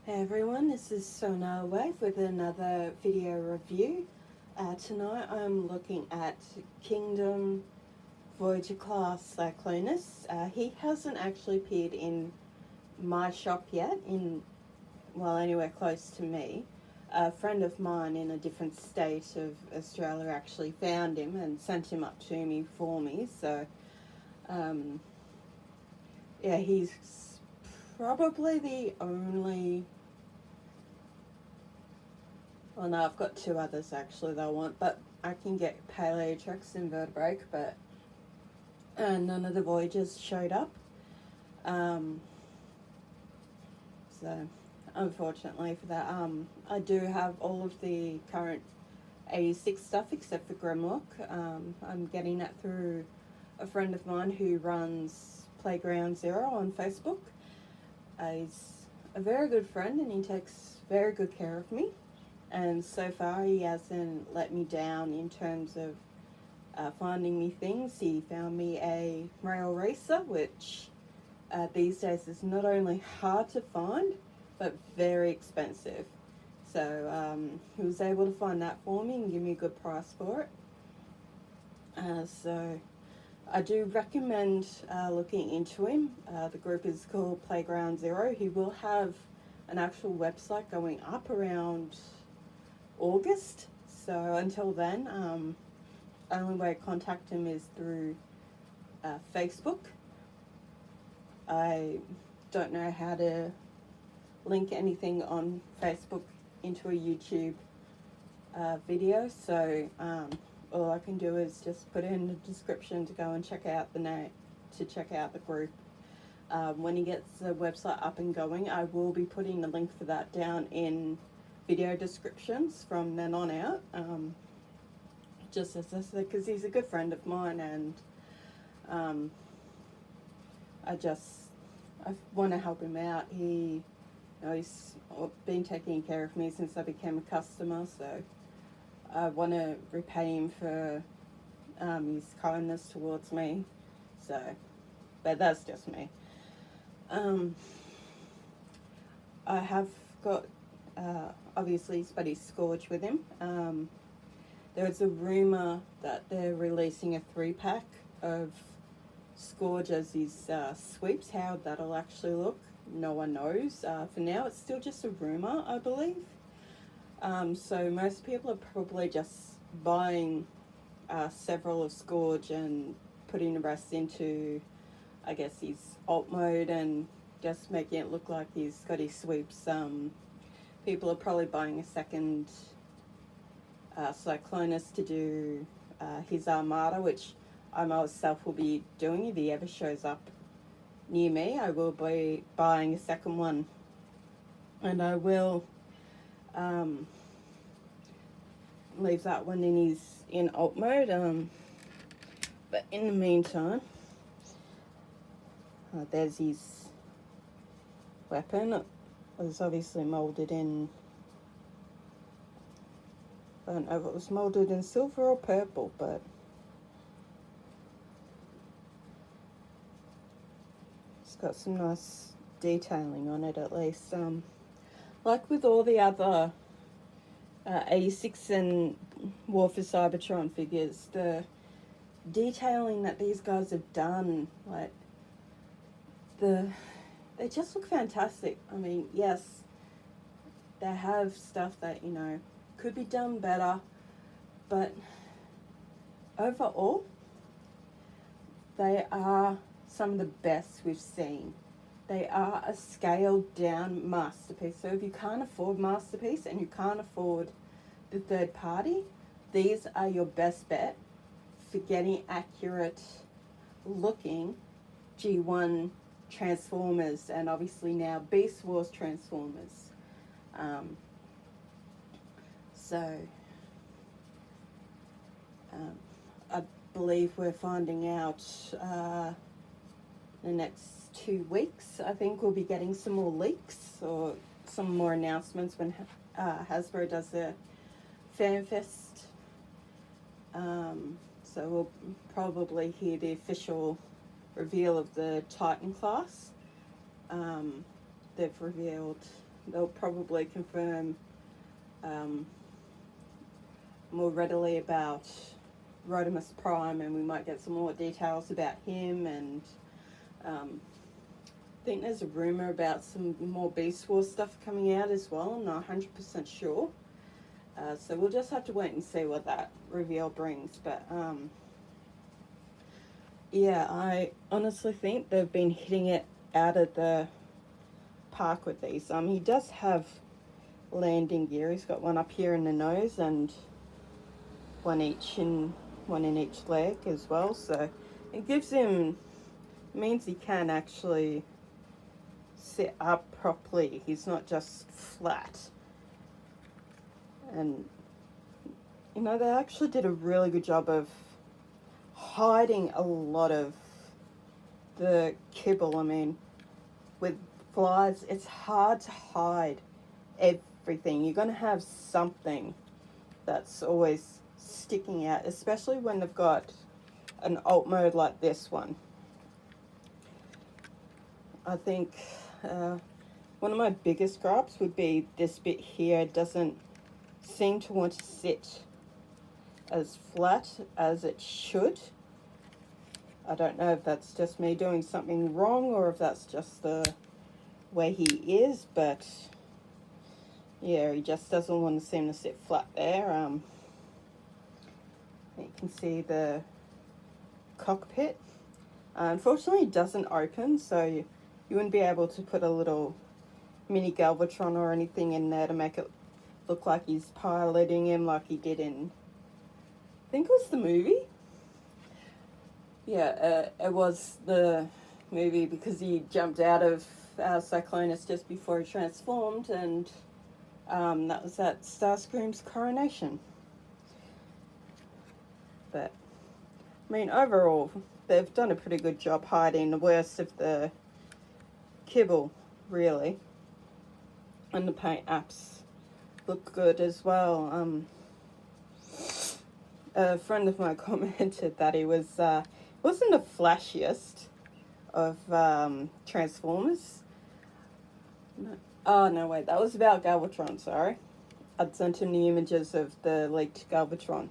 Hey everyone, this is Sonar Wave with another video review. Tonight I'm looking at Kingdom Voyager class Cyclonus. He hasn't actually appeared in my shop yet, anywhere close to me. A friend of mine in a different state of Australia actually found him and sent him up to me for me. So, he's probably the only. Well, no, I've got two others actually that I want, but I can get Paleotrex and Vertebrake, but none of the Voyagers showed up. So, unfortunately for that, I do have all of the current 86 stuff except for Grimlock. I'm getting that through a friend of mine who runs Playground Zero on Facebook. He's a very good friend and he takes very good care of me. And so far he hasn't let me down in terms of finding me things. He found me a rail racer, which these days is not only hard to find, but very expensive. So he was able to find that for me and give me a good price for it. So I do recommend looking into him. The group is called Playground Zero. He will have an actual website going up around August. So until then, only way to contact him is through Facebook. I don't know how to link anything on Facebook into a YouTube video, so all I can do is just put in the description to go and check out the group. When he gets the website up and going, I will be putting the link for that down in video descriptions from then on out. Just as I said, because he's a good friend of mine, and I want to help him out. He's been taking care of me since I became a customer, so I want to repay him for his kindness towards me. So, but that's just me. I have got obviously Spuddy's Scourge with him. There's a rumour that they're releasing a 3-pack of Scourge as his sweeps. How that'll actually look, no one knows. For now, it's still just a rumour, I believe. So most people are probably just buying several of Scourge and putting the rest into, I guess, his alt mode and just making it look like he's got his sweeps. People are probably buying a second Cyclonus to do his Armada, which I myself will be doing if he ever shows up near me. I will be buying a second one, and I will leave that one in alt mode. But in the meantime, there's his weapon. It was obviously moulded in, I don't know if it was moulded in silver or purple, but it's got some nice detailing on it at least. Like with all the other 86 and War for Cybertron figures, the detailing that these guys have done, like they just look fantastic. I mean, yes, they have stuff that, could be done better, but overall, they are some of the best we've seen. They are a scaled down masterpiece. So if you can't afford Masterpiece and you can't afford the third party, these are your best bet for getting accurate looking G1 Transformers, and obviously now Beast Wars Transformers. I believe we're finding out the next 2 weeks. I think we'll be getting some more leaks or some more announcements when Hasbro does their FanFest. So we'll probably hear the official reveal of the Titan class. They've revealed they'll probably confirm more readily about Rodimus Prime, and we might get some more details about him. And I think there's a rumor about some more Beast Wars stuff coming out as well. I'm not 100% sure. So we'll just have to wait and see what that reveal brings. But yeah, I honestly think they've been hitting it out of the park with these. He does have landing gear. He's got one up here in the nose and one in each leg as well. So it gives him, means he can actually sit up properly. He's not just flat. And you know, they actually did a really good job of hiding a lot of the kibble. I mean, with flies, it's hard to hide everything. You're going to have something that's always sticking out, especially when they've got an alt mode like this one. I think one of my biggest gripes would be this bit here. It doesn't seem to want to sit as flat as it should. I don't know if that's just me doing something wrong or if that's just the way he is, but yeah, he just doesn't want to seem to sit flat there. You can see the cockpit. Unfortunately, it doesn't open, so you wouldn't be able to put a little mini Galvatron or anything in there to make it look like he's piloting him like he did in, I think it was the movie. Yeah, it was the movie because he jumped out of Cyclonus just before he transformed, and that was at Starscream's coronation. But, I mean, overall, they've done a pretty good job hiding the worst of the kibble, really. And the paint apps look good as well. A friend of mine commented that he wasn't the flashiest of Transformers. No. Oh, no, wait, that was about Galvatron, sorry. I'd sent him the images of the leaked Galvatron.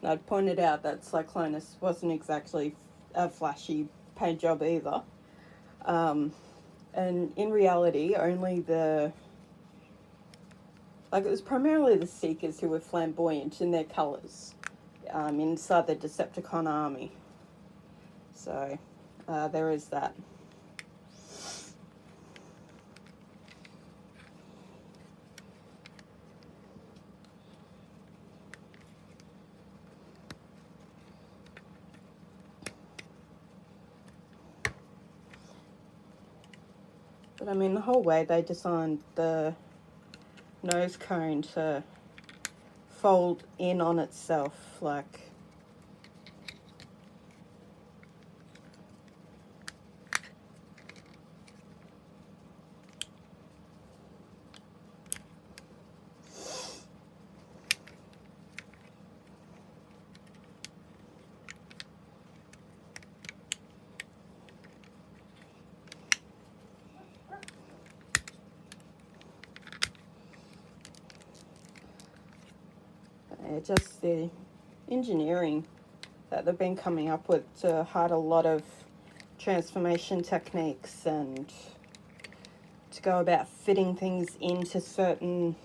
And I'd pointed out that Cyclonus wasn't exactly a flashy paint job either. And in reality, only it was primarily the Seekers who were flamboyant in their colours inside the Decepticon army. So, there is that. But I mean, the whole way they designed the nose cone to fold in on itself, like, just the engineering that they've been coming up with to hide a lot of transformation techniques and to go about fitting things into certain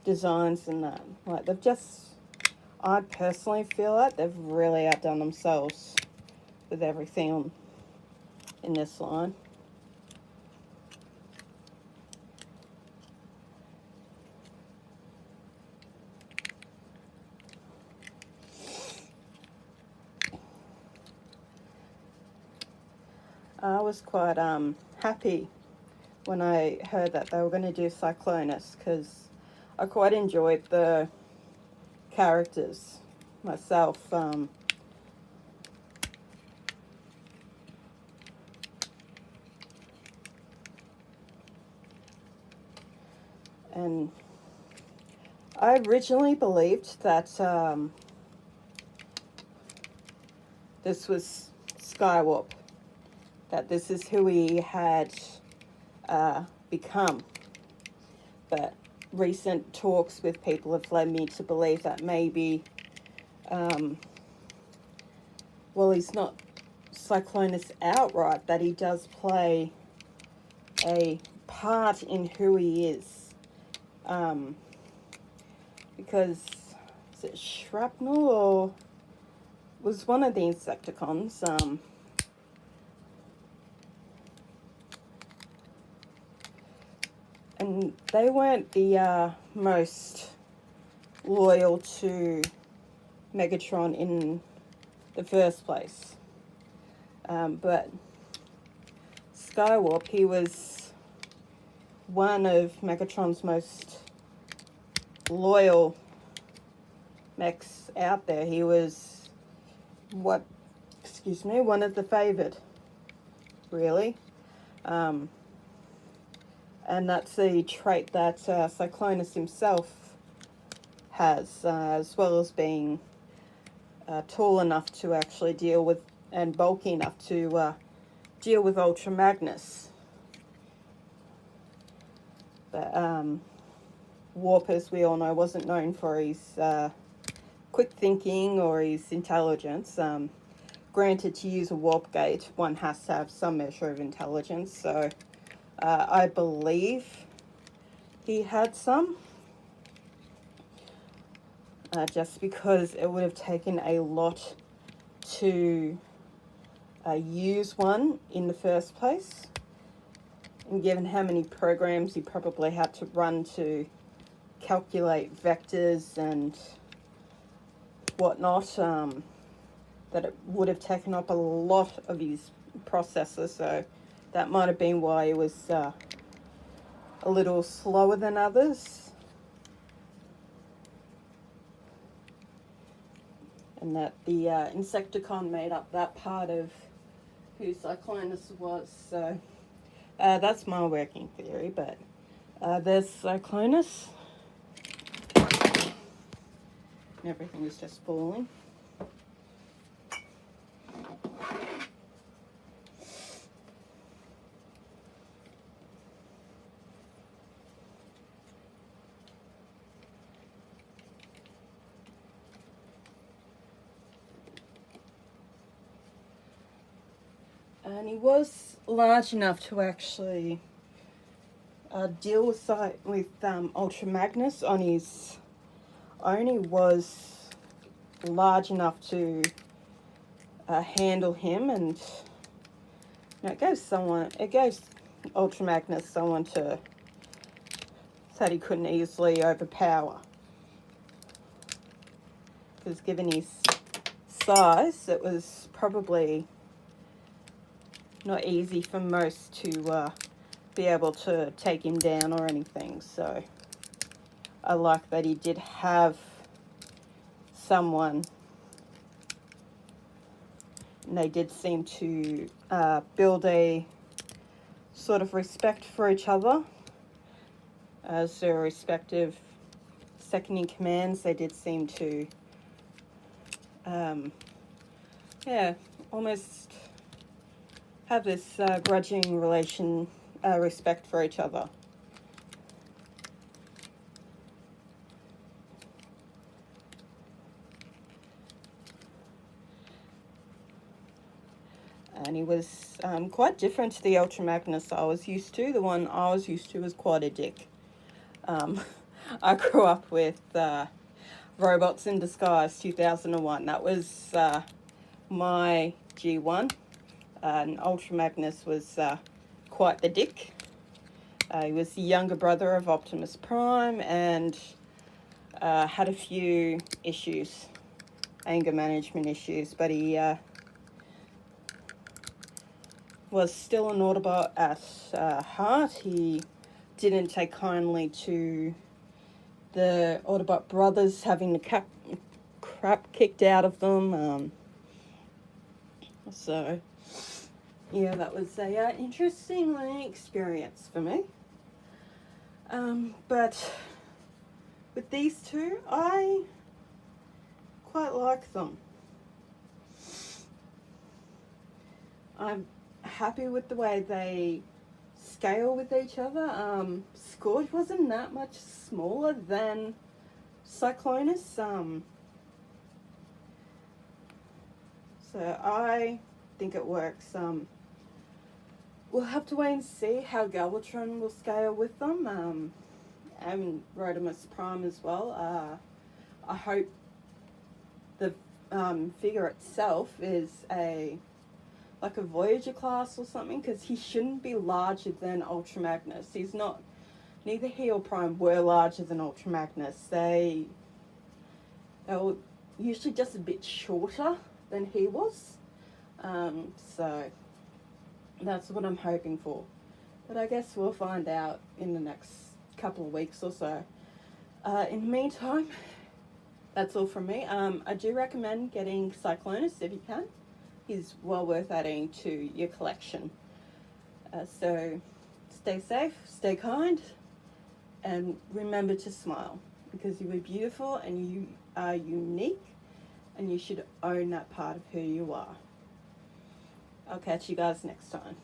designs and that. Like, I personally feel like they've really outdone themselves with everything in this line. I was quite happy when I heard that they were going to do Cyclonus, because I quite enjoyed the characters myself. And I originally believed that this was Skywarp, that this is who he had become. but recent talks with people have led me to believe that maybe, well, he's not Cyclonus outright, that he does play a part in who he is. Because, is it shrapnel or was one of the Insecticons, and they weren't the most loyal to Megatron in the first place. But Skywarp, he was one of Megatron's most loyal mechs out there. He was one of the favoured, really. And that's the trait that Cyclonus himself has, as well as being tall enough to actually deal with, and bulky enough to deal with Ultra Magnus. But Warp, as we all know, wasn't known for his quick thinking or his intelligence. Granted, to use a warp gate, one has to have some measure of intelligence, so I believe he had some. Just because it would have taken a lot to use one in the first place. And given how many programs he probably had to run to calculate vectors and whatnot, that it would have taken up a lot of his processor, so that might have been why he was a little slower than others. And that the Insecticon made up that part of who Cyclonus was, so that's my working theory. But there's Cyclonus. Everything is just falling. And he was large enough to actually deal with Ultra Magnus on his own. He was large enough to handle him, and it gave Ultra Magnus someone that he couldn't easily overpower. Because given his size, it was probably not easy for most to be able to take him down or anything. So I like that he did have someone, and they did seem to build a sort of respect for each other as their respective second-in-commands. They did seem to almost have this grudging respect for each other. And he was quite different to the Ultra Magnus I was used to. The one I was used to was quite a dick. I grew up with Robots in Disguise 2001. That was my G1. And Ultra Magnus was quite the dick. He was the younger brother of Optimus Prime and had a few issues, anger management issues, but he was still an Autobot at heart. He didn't take kindly to the Autobot brothers having the crap kicked out of them. So yeah, that was a interesting learning experience for me. But with these two, I quite like them. I'm happy with the way they scale with each other. Scourge wasn't that much smaller than Cyclonus. So I think it works. We'll have to wait and see how Galvatron will scale with them. And Rodimus Prime as well. I hope the figure itself is like a Voyager class or something, because he shouldn't be larger than Ultra Magnus. He's not. Neither he or Prime were larger than Ultra Magnus. They were usually just a bit shorter than he was. So that's what I'm hoping for. But I guess we'll find out in the next couple of weeks or so. In the meantime, that's all from me. I do recommend getting Cyclonus if you can. He's well worth adding to your collection. So stay safe, stay kind, and remember to smile, because you are beautiful and you are unique, and you should own that part of who you are. I'll catch you guys next time.